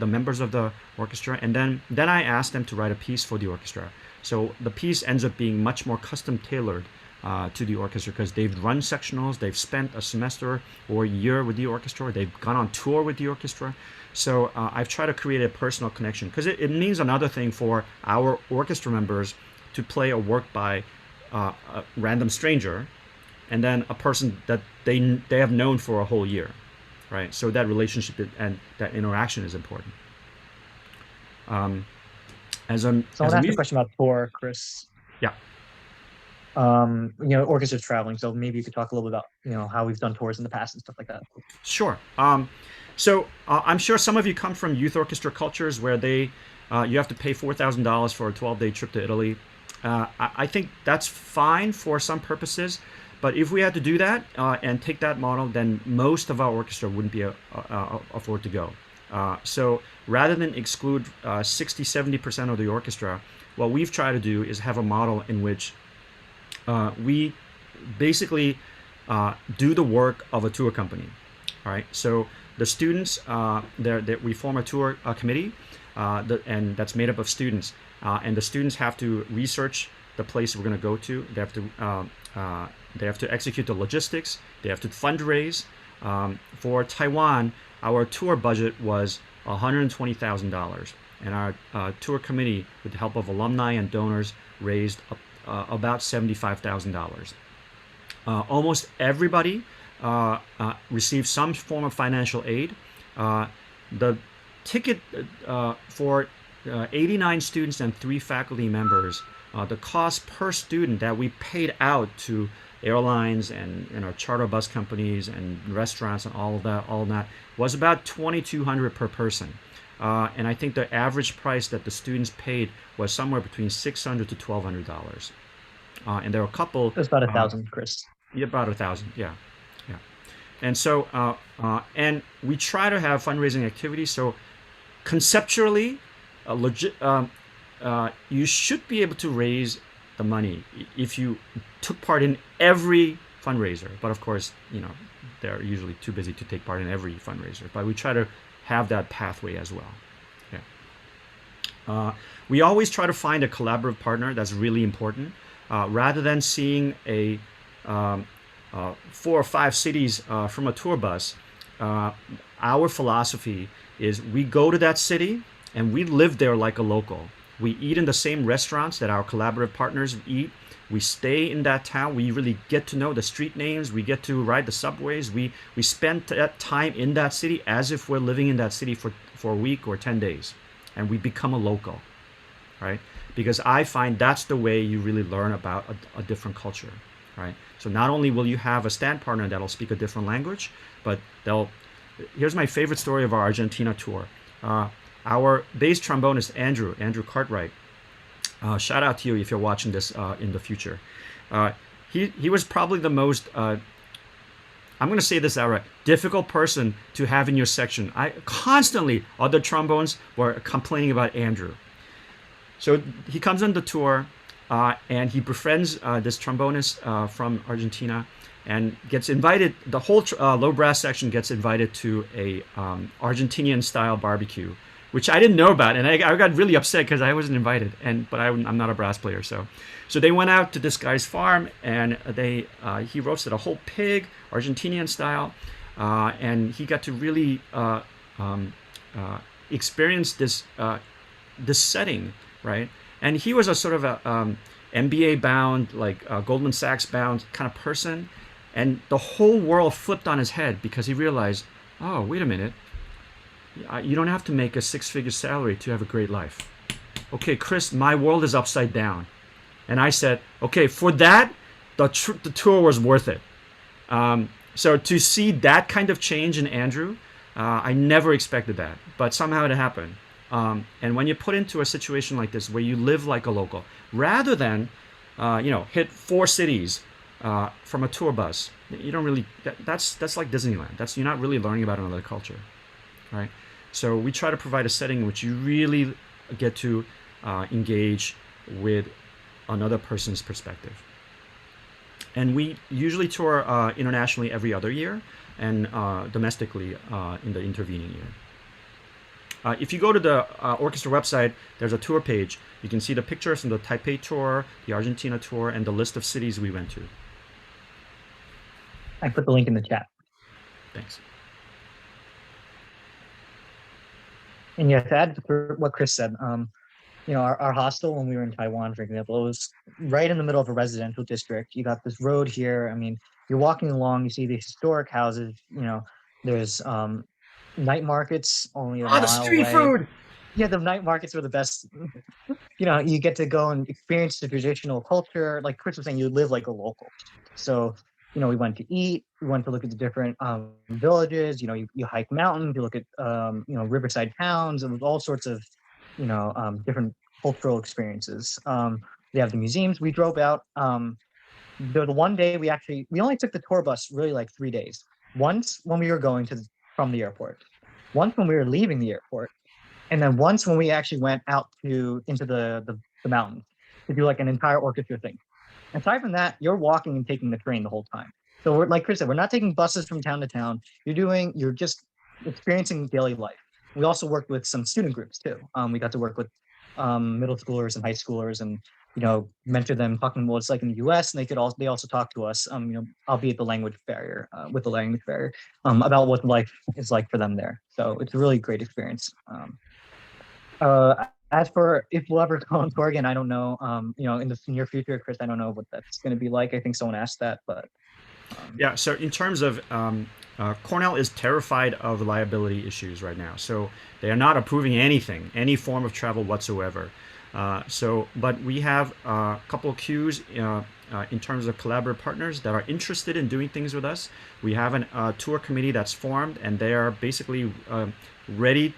members of the orchestra, and then I ask them to write a piece for the orchestra. So the piece ends up being much more custom tailored to the orchestra because they've run sectionals, they've spent a semester or a year with the orchestra, they've gone on tour with the orchestra. So I've tried to create a personal connection because it means another thing for our orchestra members to play a work by a random stranger and then a person that they have known for a whole year, right? So that relationship and that interaction is important. As a So I want to ask a music, question about tour, Chris. yeah, Orchestra's traveling, so maybe you could talk a little bit about, how we've done tours in the past and stuff like that. sure. So I'm sure some of you come from youth orchestra cultures where you have to pay $4,000 for a 12-day trip to Italy. I think that's fine for some purposes, but if we had to do that and take that model, then most of our orchestra wouldn't be afford to go. So rather than exclude 60-70% of the orchestra, what we've tried to do is have a model in which we basically do the work of a tour company. All right. So the students, we form a tour committee, and that's made up of students. And the students have to research the place we're going to go to. They have to execute the logistics. They have to fundraise. For Taiwan, our tour budget was $120,000, and our tour committee, with the help of alumni and donors, raised about $75,000. Almost everybody received some form of financial aid. The ticket for 89 students and 3 faculty members, the cost per student that we paid out to airlines and our charter bus companies and restaurants and all of that was about $2,200 per person. And I think the average price that the students paid was somewhere between $600 to $1,200. And there were a couple. It was about 1,000, Chris. Yeah, about 1,000. Yeah. And so, and we try to have fundraising activities. So conceptually, you should be able to raise the money if you took part in every fundraiser. But of course, they're usually too busy to take part in every fundraiser. But we try to have that pathway as well. Yeah. We always try to find a collaborative partner. That's really important. Rather than seeing a 4 or 5 cities from a tour bus, our philosophy is we go to that city and we live there like a local. We eat in the same restaurants that our collaborative partners eat. We stay in that town. We really get to know the street names. We get to ride the subways. We spend that time in that city as if we're living in that city for a week or 10 days. And we become a local, right? Because I find that's the way you really learn about a different culture, right? So not only will you have a stand partner that'll speak a different language, but here's my favorite story of our Argentina tour. Our bass trombonist, Andrew Cartwright, shout out to you if you're watching this in the future. He was probably the most, I'm going to say this outright, difficult person to have in your section. Constantly, other trombones were complaining about Andrew. So he comes on the tour, and he befriends this trombonist from Argentina, and gets invited. The whole low brass section gets invited to a Argentinian style barbecue, which I didn't know about, and I got really upset because I wasn't invited. But I'm not a brass player, so they went out to this guy's farm, and he roasted a whole pig, Argentinian style, and he got to really experience this setting. Right, and he was a sort of a MBA bound, like Goldman Sachs bound kind of person, and the whole world flipped on his head because he realized, oh, wait a minute, you don't have to make a 6-figure salary to have a great life. Okay, Chris, my world is upside down, and I said, okay, for that, the tour was worth it. So to see that kind of change in Andrew, I never expected that, but somehow it happened. And when you put into a situation like this where you live like a local, rather than hit 4 cities from a tour bus, you don't really. That's like Disneyland. You're not really learning about another culture, right? So we try to provide a setting in which you really get to engage with another person's perspective. And we usually tour internationally every other year, and domestically in the intervening year. If you go to the orchestra website, there's a tour page. You can see the pictures from the Taipei tour, the Argentina tour, and the list of cities we went to. I put the link in the chat. Thanks. And yeah, to add to what Chris said, our hostel when we were in Taiwan, for example, it was right in the middle of a residential district. You got this road here. I mean, you're walking along, you see these historic houses. There's night markets only a Oh, the mile street away. food. Yeah, the night markets were the best. You get to go and experience the traditional culture. Like Chris was saying, you live like a local. So, we went to eat, we went to look at the different villages. You hike mountains, you look at riverside towns, and all sorts of different cultural experiences. They have the museums. We drove out. The one day we only took the tour bus really like 3 days. Once when we were going from the airport, once when we were leaving the airport, and then once when we actually went out into the mountains to do like an entire orchestra thing. Aside from that, you're walking and taking the train the whole time. So we're like Chris said, we're not taking buses from town to town. You're just experiencing daily life. We also worked with some student groups too. We got to work with middle schoolers and high schoolers, and mentor them, talking about what it's like in the U.S. And they also talk to us, albeit the language barrier, with the language barrier, about what life is like for them there. So it's a really great experience. As for if we'll ever go on tour again, I don't know. In the near future, Chris, I don't know what that's going to be like. I think someone asked that, but Yeah, so in terms of Cornell is terrified of liability issues right now. So they are not approving anything, any form of travel whatsoever. But we have a couple of queues in terms of collaborative partners that are interested in doing things with us. We have a tour committee that's formed, and they are basically ready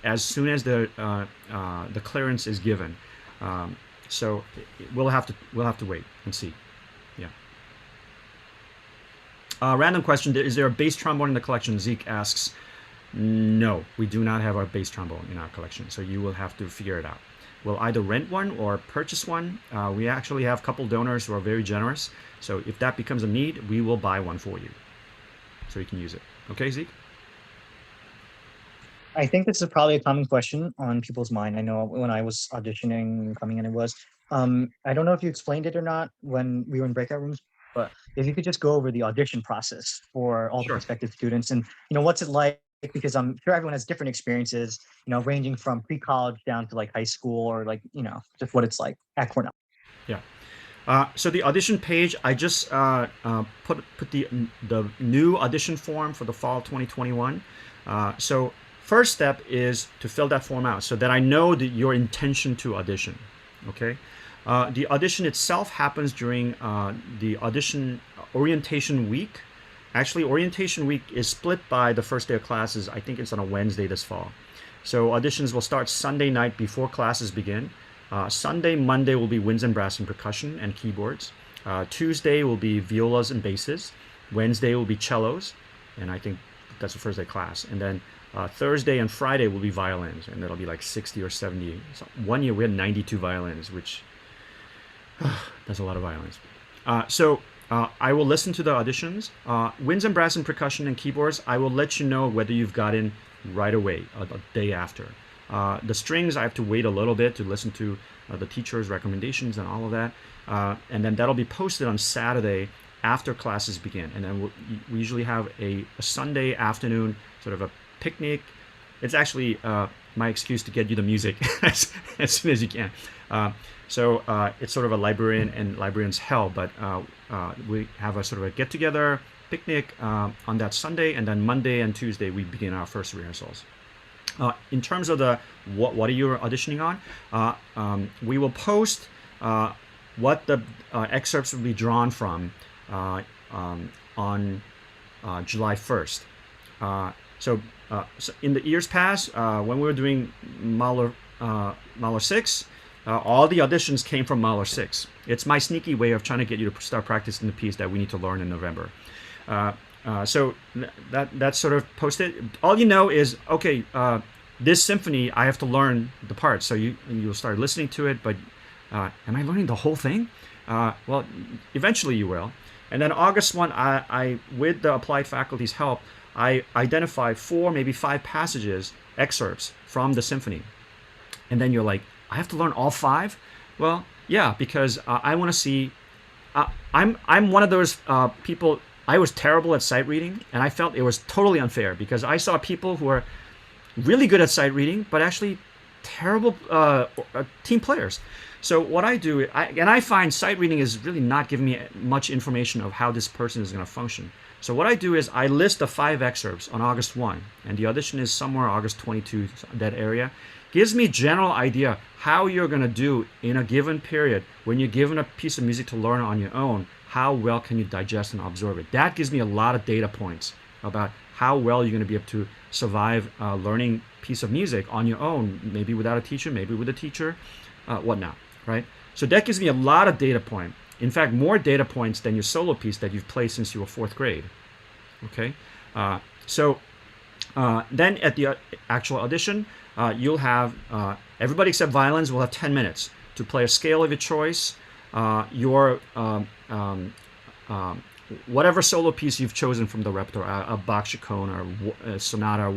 as soon as the clearance is given. So we'll have to wait and see. Yeah. Random question: is there a bass trombone in the collection? Zeke asks. No, we do not have our bass trombone in our collection, so you will have to figure it out. We'll either rent one or purchase one. We actually have a couple donors who are very generous, so if that becomes a need, we will buy one for you, so you can use it. Okay, Zeke? I think this is probably a common question on people's mind. I know when I was auditioning, coming in, it was. I don't know if you explained it or not when we were in breakout rooms, but if you could just go over the audition process for all the Sure. prospective students, and what's it like, because I'm sure everyone has different experiences, ranging from pre-college down to like high school, or like, just what it's like at Cornell. Yeah. So the audition page, I just put the new audition form for the fall 2021. So first step is to fill that form out so that I know that your intention to audition. Okay. The audition itself happens during the audition orientation week. Actually, orientation week is split by the first day of classes. I think it's on a Wednesday this fall. So auditions will start Sunday night before classes begin. Sunday, Monday will be winds and brass and percussion and keyboards. Tuesday will be violas and basses. Wednesday will be cellos, and I think that's the first day class. And then Thursday and Friday will be violins, and that'll be like 60 or 70. So one year we had 92 violins, which that's a lot of violins. I will listen to the auditions. Winds and brass and percussion and keyboards, I will let you know whether you've got in right away, a day after. The strings, I have to wait a little bit to listen to the teacher's recommendations and all of that. And then that'll be posted on Saturday after classes begin. And then we usually have a Sunday afternoon, sort of a picnic. It's actually my excuse to get you the music as soon as you can. So it's sort of a librarian and librarian's hell, but we have a sort of a get-together picnic on that Sunday, and then Monday and Tuesday we begin our first rehearsals. In terms of what are you auditioning on, we will post what the excerpts will be drawn from on July 1st. So in the years past, when we were doing Mahler 6, all the auditions came from Mahler 6. It's my sneaky way of trying to get you to start practicing the piece that we need to learn in November. So that's sort of posted. All you know is, okay, this symphony, I have to learn the parts. So you'll start listening to it, but am I learning the whole thing? Well, eventually you will. And then August 1, I with the applied faculty's help, I identify 4, maybe 5 passages, excerpts from the symphony. And then you're like, I have to learn all 5? Well, yeah, because I want to see. I'm one of those people. I was terrible at sight reading, and I felt it was totally unfair because I saw people who are really good at sight reading, but actually terrible team players. So what I do, I find sight reading is really not giving me much information of how this person is going to function. So what I do is I list the 5 excerpts on August 1, and the audition is somewhere August 22, that area. Gives me general idea how you're going to do in a given period when you're given a piece of music to learn on your own. How well can you digest and absorb it? That gives me a lot of data points about how well you're going to be able to survive learning piece of music on your own, maybe without a teacher, maybe with a teacher, whatnot, right? So that gives me a lot of data point. In fact, more data points than your solo piece that you've played since you were 4th grade. Okay, then at the actual audition, you'll have everybody except violins will have 10 minutes to play a scale of your choice, your whatever solo piece you've chosen from the repertoire, a Bach chaconne or a sonata,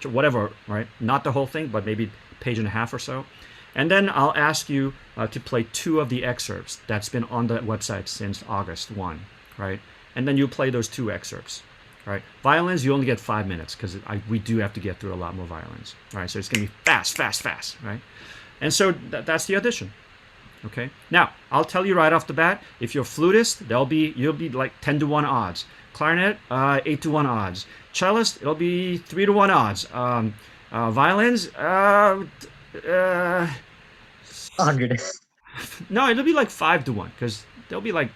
whatever, right? Not the whole thing, but maybe a page and a half or so. And then I'll ask you to play 2 of the excerpts that's been on the website since August 1, right? And then you play those 2 excerpts, right? Violins, you only get 5 minutes because we do have to get through a lot more violins, right? So it's going to be fast, fast, fast, right? And so that's the audition, okay? Now, I'll tell you right off the bat, if you're a flutist, you'll be like 10 to 1 odds. Clarinet, 8 to 1 odds. Cellist, it'll be 3 to 1 odds. Violins, 100. no, it'll be like 5 to 1 because they'll be like,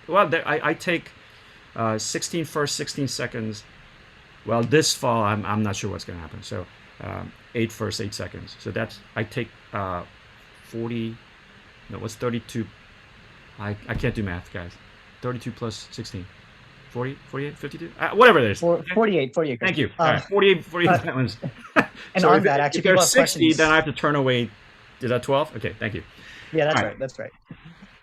well, I take 16 first, 16 seconds. Well, this fall, I'm not sure what's going to happen. So 8 first, 8 seconds. So I take 40, no, what's 32? I can't do math, guys. 32 plus 16. 40, 48, 52? Whatever it is. 48. Thank you. All right, 48 seconds. And so on if, that, if actually, there's people have 60, questions. then I have to turn away. Is that 12? Okay, thank you. Yeah, that's All right. That's right.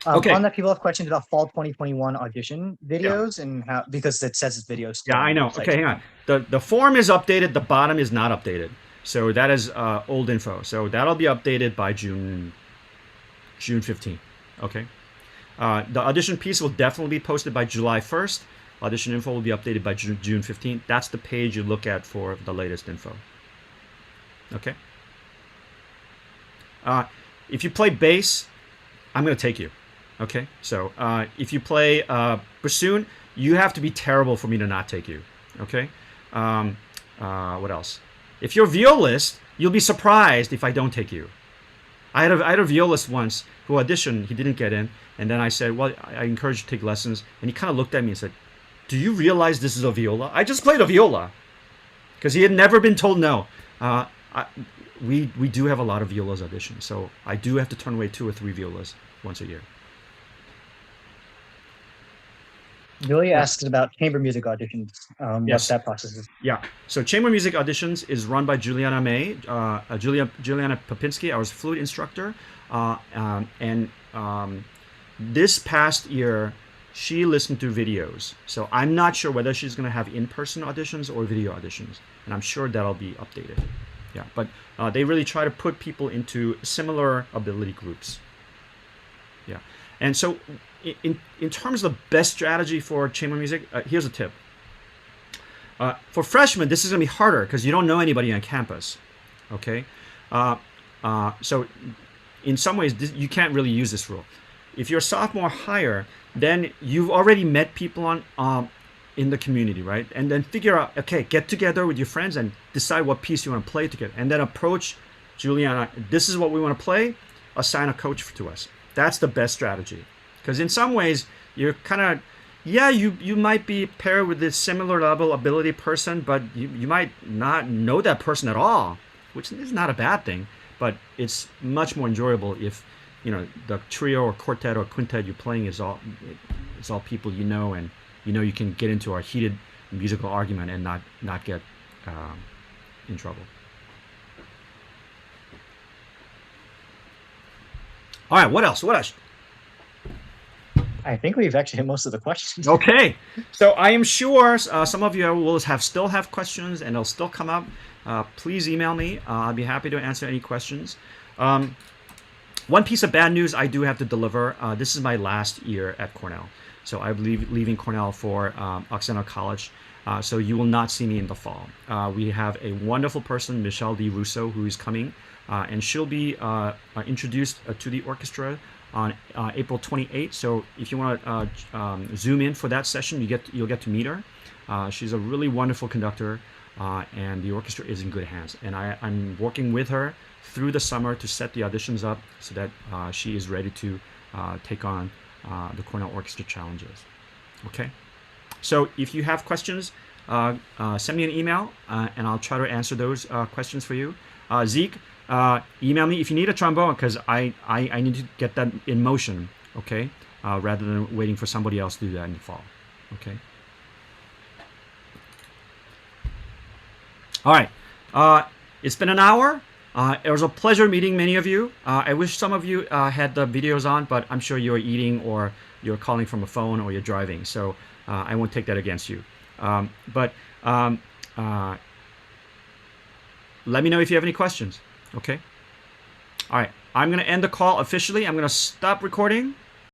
Okay. On that, people have questions about fall 2021 audition videos and how, because it says it's videos. still Yeah, on I the know. website. Okay, hang on. The form is updated. The bottom is not updated. So that is old info. So that'll be updated by June 15th. Okay. The audition piece will definitely be posted by July 1st. Audition info will be updated by June 15th. That's the page you look at for the latest info. Okay. If you play bass, I'm going to take you. Okay. So if you play bassoon, you have to be terrible for me to not take you. Okay. What else? If you're a violist, you'll be surprised if I don't take you. I had a violist once who auditioned. He didn't get in. And then I said, well, I encourage you to take lessons. And he kind of looked at me and said, do you realize this is a viola? I just played a viola. Because he had never been told no. We do have a lot of violas auditions. So I do have to turn away 2 or 3 violas once a year. Julia asks about chamber music auditions. What Yes. that process is. Yeah. So chamber music auditions is run by Juliana May, Juliana Popinski, our flute instructor, this past year she listened to videos. So I'm not sure whether she's going to have in-person auditions or video auditions, and I'm sure that'll be updated. Yeah, but they really try to put people into similar ability groups. Yeah, and so in terms of the best strategy for chamber music, here's a tip. For freshmen, this is going to be harder because you don't know anybody on campus. Okay, so in some ways you can't really use this rule. If you're a sophomore higher, then you've already met people in the community, right? And then figure out, okay, get together with your friends and decide what piece you want to play together, and then approach Juliana. This is what we want to play. Assign a coach to us. That's the best strategy, because in some ways you're kind of, yeah, you might be paired with this similar level ability person, but you might not know that person at all, which is not a bad thing, but it's much more enjoyable if the trio or quartet or quintet you're playing is all people you know, and you can get into a heated musical argument and not get in trouble. All right, what else? I think we've actually hit most of the questions. Okay, so I am sure some of you will still have questions, and they'll still come up. Please email me. I'll be happy to answer any questions. One piece of bad news I do have to deliver. This is my last year at Cornell. So I'm leaving Cornell for Occidental College. So you will not see me in the fall. We have a wonderful person, Michelle D. Russo, who is coming and she'll be introduced to the orchestra on April 28th. So if you want to zoom in for that session, you'll get to meet her. She's a really wonderful conductor, and the orchestra is in good hands. And I'm working with her through the summer to set the auditions up so that she is ready to take on the Cornell Orchestra challenges. Okay. So if you have questions, send me an email, and I'll try to answer those questions for you. Zeke, email me if you need a trombone, because I need to get that in motion, okay, rather than waiting for somebody else to do that in the fall, okay. All right, it's been an hour. It was a pleasure meeting many of you. I wish some of you had the videos on, but I'm sure you're eating or you're calling from a phone or you're driving, so I won't take that against you. Let me know if you have any questions. Okay. All right. I'm going to end the call officially. I'm going to stop recording.